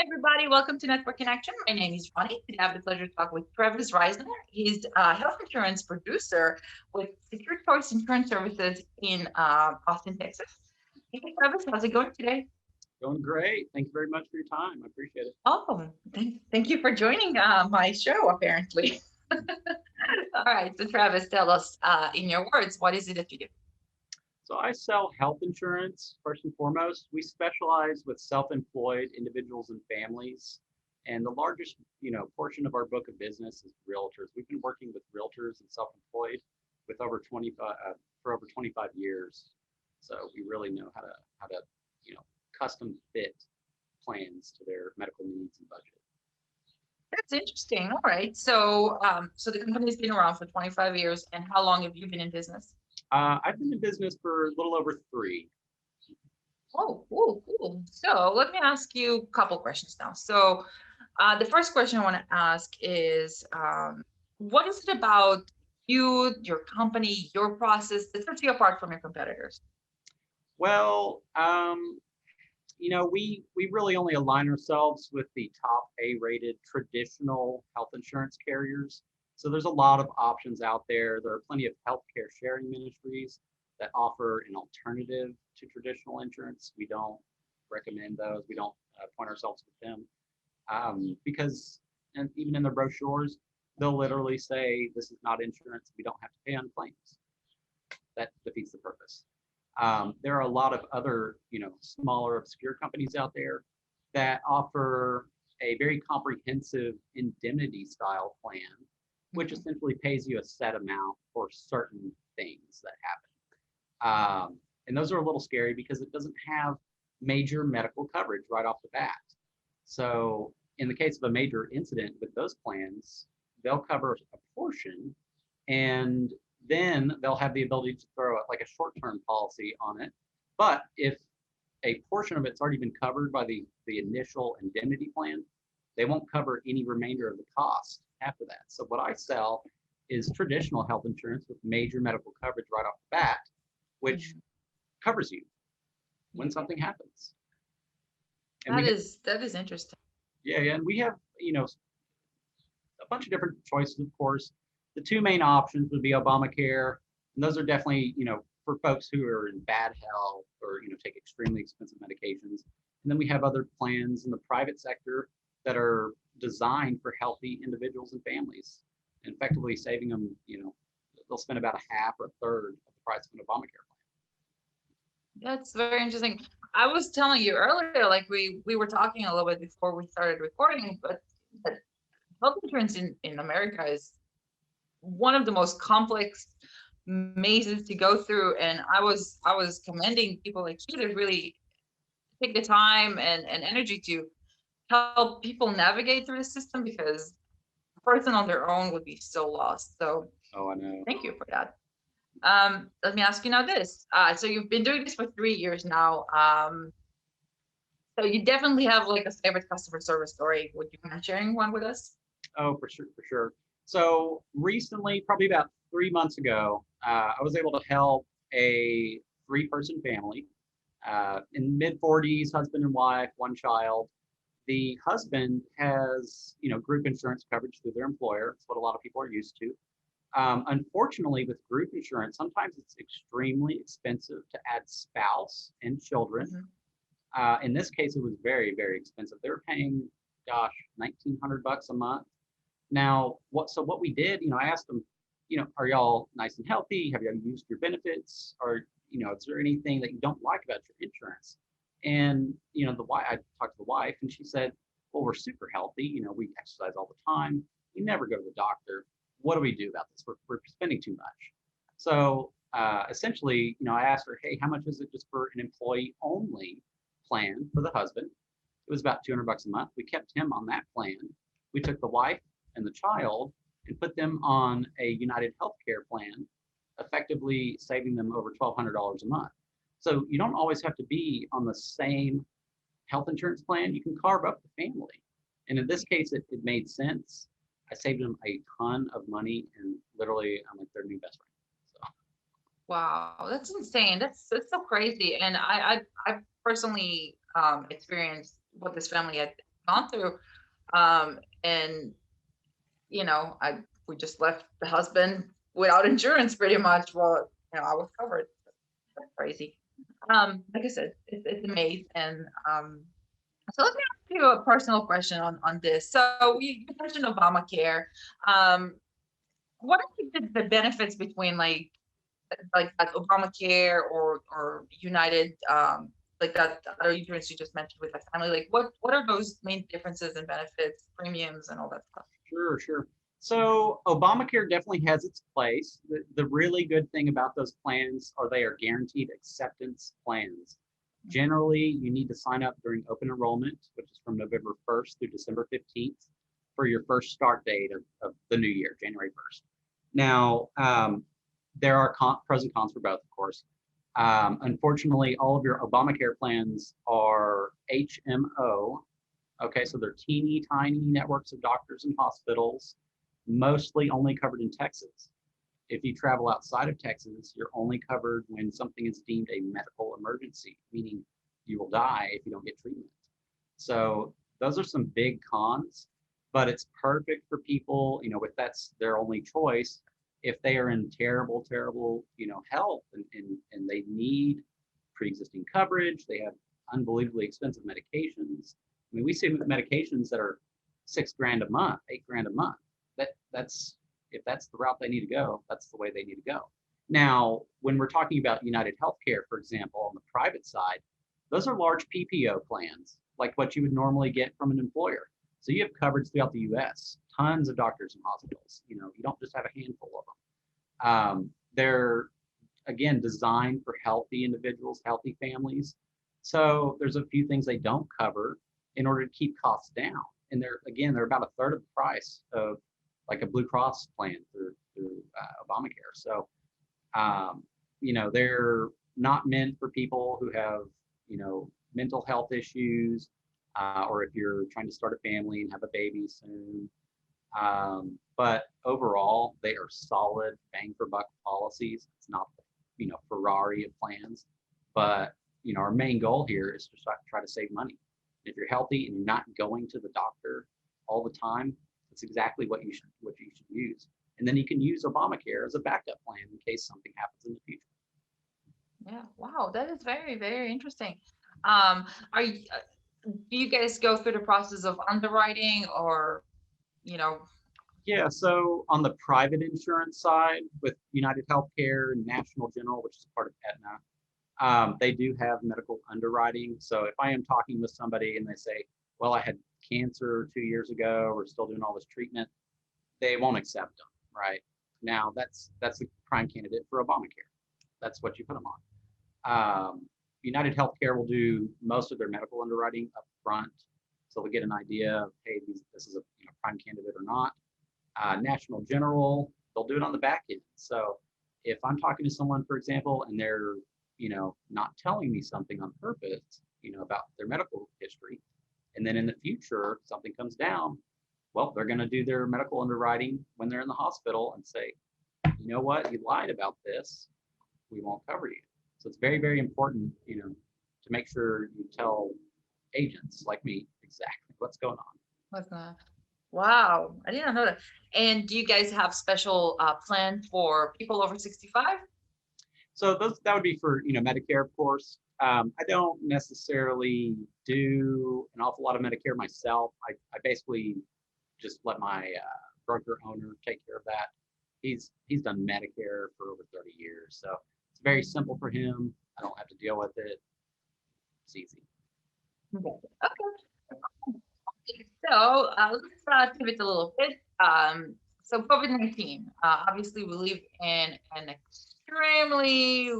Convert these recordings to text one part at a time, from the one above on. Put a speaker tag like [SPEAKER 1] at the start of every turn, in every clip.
[SPEAKER 1] Everybody. Welcome to Network Connection. My name is Ronnie. Today I have the pleasure to talk with Travis Risner. He's a health insurance producer with Secure Choice Insurance Services in Austin, Texas. Hey, Travis, how's it going today?
[SPEAKER 2] Going great. Thank you very much for your time. I appreciate it.
[SPEAKER 1] Oh, thank you for joining my show, apparently. All right. So, Travis, tell us in your words, what is it that you do?
[SPEAKER 2] So I sell health insurance first and foremost. We specialize with self-employed individuals and families. And the largest, portion of our book of business is realtors. We've been working with realtors and self-employed with over 25 for over 25 years. So we really know how to, custom fit plans to their medical needs and budget.
[SPEAKER 1] That's interesting. All right. So the company's been around for 25 years. And how long have you been in business?
[SPEAKER 2] I've been in business for a little over 3.
[SPEAKER 1] Oh, cool. So let me ask you a couple questions now. So the first question I want to ask is, what is it about you, your company, your process that sets you apart from your competitors?
[SPEAKER 2] Well, we really only align ourselves with the top A-rated traditional health insurance carriers. So there's a lot of options out there. There are plenty of healthcare sharing ministries that offer an alternative to traditional insurance. We don't recommend those. We don't point ourselves with them because, and even in their brochures, they'll literally say this is not insurance. We don't have to pay on claims. That defeats the purpose. There are a lot of other, smaller, obscure companies out there that offer a very comprehensive indemnity style plan, which essentially pays you a set amount for certain things that happen. And those are a little scary because it doesn't have major medical coverage right off the bat. So in the case of a major incident with those plans, they'll cover a portion, and then they'll have the ability to throw like a short-term policy on it. But if a portion of it's already been covered by the initial indemnity plan, they won't cover any remainder of the cost after that. So what I sell is traditional health insurance with major medical coverage right off the bat, which covers you when something happens. And
[SPEAKER 1] That is interesting.
[SPEAKER 2] yeah, and we have, a bunch of different choices, of course. The two main options would be Obamacare, and those are definitely, for folks who are in bad health or, take extremely expensive medications. And then we have other plans in the private sector that are designed for healthy individuals and families, and effectively saving them, they'll spend about a half or a third of the price of an Obamacare plan.
[SPEAKER 1] That's very interesting. I was telling you earlier, like we were talking a little bit before we started recording, but health insurance in America is one of the most complex mazes to go through. And I was commending people like you to really take the time and energy to help people navigate through the system, because a person on their own would be so lost. So
[SPEAKER 2] Oh, I know.
[SPEAKER 1] thank you for that. Let me ask you now this. So you've been doing this for 3 years now. So you definitely have like a favorite customer service story. Would you mind sharing one with us?
[SPEAKER 2] Oh, for sure, for sure. So recently, probably about 3 months ago, I was able to help a 3-person family in mid-40s, husband and wife, 1 child. The husband has, group insurance coverage through their employer. It's what a lot of people are used to. Unfortunately, with group insurance, sometimes it's extremely expensive to add spouse and children. In this case, it was very, very expensive. They were paying, gosh, $1,900 a month. Now, what we did, I asked them, are y'all nice and healthy? Have you used your benefits? Or, is there anything that you don't like about your insurance? And, I talked to the wife, and she said, well, we're super healthy. We exercise all the time. We never go to the doctor. What do we do about this? We're spending too much. So essentially, I asked her, hey, how much is it just for an employee only plan for the husband? It was about $200 a month. We kept him on that plan. We took the wife and the child and put them on a United Healthcare plan, effectively saving them over $1,200 a month. So you don't always have to be on the same health insurance plan. You can carve up the family. And in this case, it made sense. I saved them a ton of money, and literally I'm like their new best friend. So
[SPEAKER 1] Wow, that's insane. That's so crazy. And I personally experienced what this family had gone through. And we just left the husband without insurance pretty much. Well, I was covered. That's crazy. Like I said, it's a maze. And so let me ask you a personal question on this. So you mentioned Obamacare. Um, what are the benefits between like Obamacare or United, like that other insurance you just mentioned with the family? Like what are those main differences and benefits, premiums, and all that stuff?
[SPEAKER 2] Sure, sure. So Obamacare definitely has its place. The really good thing about those plans are they are guaranteed acceptance plans. Generally, you need to sign up during open enrollment, which is from November 1st through December 15th for your first start date of the new year, January 1st. Now, there are pros and cons for both, of course. Unfortunately, all of your Obamacare plans are HMO. Okay, so they're teeny tiny networks of doctors and hospitals, mostly only covered in Texas. If you travel outside of Texas, you're only covered when something is deemed a medical emergency, meaning you will die if you don't get treatment. So those are some big cons, but it's perfect for people, if that's their only choice, if they are in terrible, terrible, health and they need pre-existing coverage, they have unbelievably expensive medications. I mean, we see medications that are $6,000 a month, $8,000 a month. That's if that's the route they need to go, that's the way they need to go. Now, when we're talking about United Healthcare, for example, on the private side, those are large PPO plans, like what you would normally get from an employer. So you have coverage throughout the U.S., tons of doctors and hospitals. You don't just have a handful of them. They're, again, designed for healthy individuals, healthy families. So there's a few things they don't cover in order to keep costs down. And they're about a third of the price of like a Blue Cross plan through Obamacare. So, they're not meant for people who have, mental health issues, or if you're trying to start a family and have a baby soon. But overall, they are solid bang for buck policies. It's not, Ferrari of plans, but our main goal here is to try to save money. If you're healthy and you're not going to the doctor all the time, that's exactly what you should use. And then you can use Obamacare as a backup plan in case something happens in the future.
[SPEAKER 1] Yeah, wow, that is very, very interesting. Are you, do you guys go through the process of underwriting or, you know,
[SPEAKER 2] Yeah, so on the private insurance side with United Healthcare and National General, which is part of Aetna, they do have medical underwriting. So if I am talking with somebody and they say, well, I had cancer 2 years ago, we're still doing all this treatment, they won't accept them, right? Now that's a prime candidate for Obamacare. That's what you put them on. United Healthcare will do most of their medical underwriting up front, so they'll get an idea of, hey, this is a prime candidate or not. National General, they'll do it on the back end. So if I'm talking to someone, for example, and they're not telling me something on purpose, about their medical history, and then in the future something comes down, well, they're going to do their medical underwriting when they're in the hospital and say, you know what, you lied about this, we won't cover you. So it's very, very important, to make sure you tell agents like me exactly what's going on.
[SPEAKER 1] what's that? Wow, I didn't know that. And do you guys have special plan for people over 65?
[SPEAKER 2] So that would be for Medicare, of course. I don't necessarily do an awful lot of Medicare myself. I basically just let my broker owner take care of that. He's done Medicare for over 30 years, so it's very simple for him. I don't have to deal with it. It's easy.
[SPEAKER 1] Okay. So let's pivot a little bit. So COVID-19, obviously we live in an extremely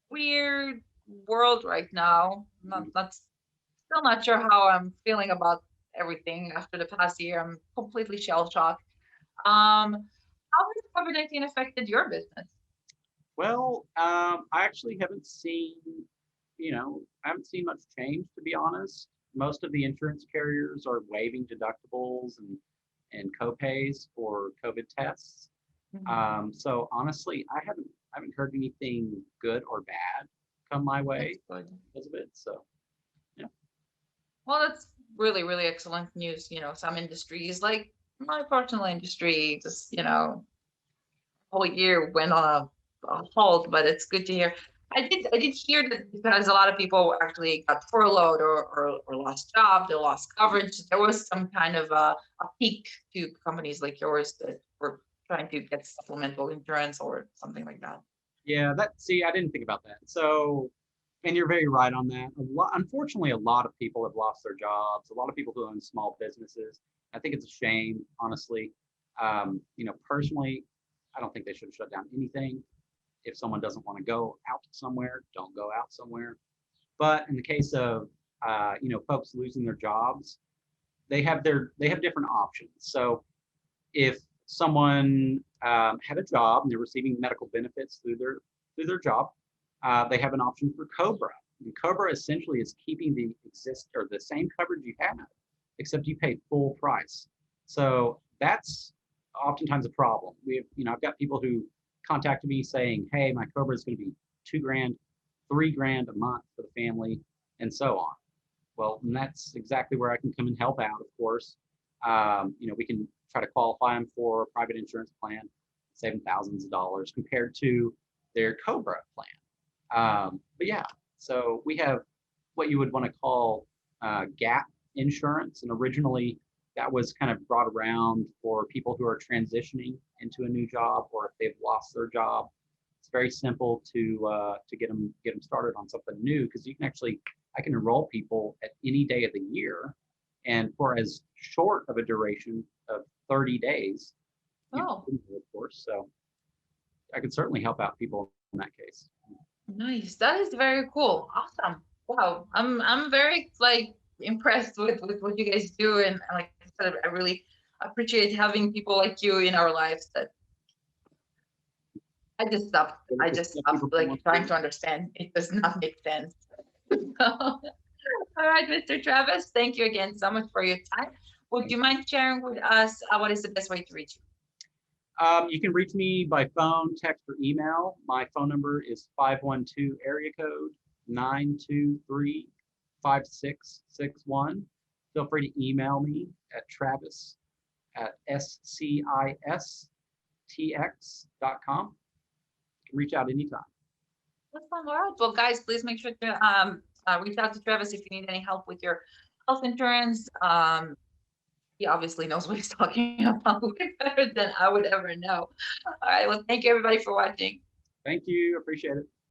[SPEAKER 1] weird world right now. Still not sure how I'm feeling about everything after the past year. I'm completely shell shocked. How has COVID-19 affected your business?
[SPEAKER 2] Well, I actually haven't seen, I haven't seen much change, to be honest. Most of the insurance carriers are waiving deductibles and copays for COVID tests.
[SPEAKER 1] Mhm.
[SPEAKER 2] So honestly, I haven't heard anything good or bad come my way
[SPEAKER 1] That's good.
[SPEAKER 2] because of it. So yeah.
[SPEAKER 1] Well, really, really excellent news. Some industries like my personal industry, just, whole year went on a halt, but it's good to hear. I did hear that because a lot of people actually got furloughed or lost jobs, they lost coverage. There was some kind of a peak to companies like yours that were trying to get supplemental insurance or something like that.
[SPEAKER 2] Yeah, see, I didn't think about that. So, and you're very right on that. Unfortunately, a lot of people have lost their jobs. A lot of people who own small businesses. I think it's a shame, honestly. Personally, I don't think they should shut down anything. If someone doesn't want to go out somewhere, don't go out somewhere. But in the case of folks losing their jobs, they have different options. So if someone had a job and they're receiving medical benefits through their job, they have an option for Cobra. And Cobra essentially is keeping the same coverage you have, except you pay full price. So that's oftentimes a problem. I've got people who contacted me saying, "Hey, my Cobra is going to be $2,000, $3,000 a month for the family," and so on. Well, and that's exactly where I can come and help out, of course. We can try to qualify them for a private insurance plan, save them thousands of dollars compared to their Cobra plan. But yeah, so we have what you would want to call gap insurance. And originally that was kind of brought around for people who are transitioning into a new job or if they've lost their job. It's very simple to get them started on something new because I can enroll people at any day of the year and for as short of a duration of 30 days,
[SPEAKER 1] Oh,
[SPEAKER 2] of course. So I can certainly help out people in that case.
[SPEAKER 1] nice. That is very cool. Awesome. Wow. I'm very like impressed with what you guys do. And like I said, I really appreciate having people like you in our lives that I just stopped like trying to understand. It does not make sense. All right, Mr. Travis, thank you again so much for your time. Would you mind sharing with us what is the best way to reach you?
[SPEAKER 2] You can reach me by phone, text, or email. My phone number is 512 area code 923-5661. Feel free to email me at Travis at scistx.com. You can reach out anytime.
[SPEAKER 1] Awesome. All right. Well, guys, please make sure to reach out to Travis if you need any help with your health insurance. He obviously knows what he's talking about way better than I would ever know. All right. Well, thank you everybody for watching.
[SPEAKER 2] Thank you. Appreciate it.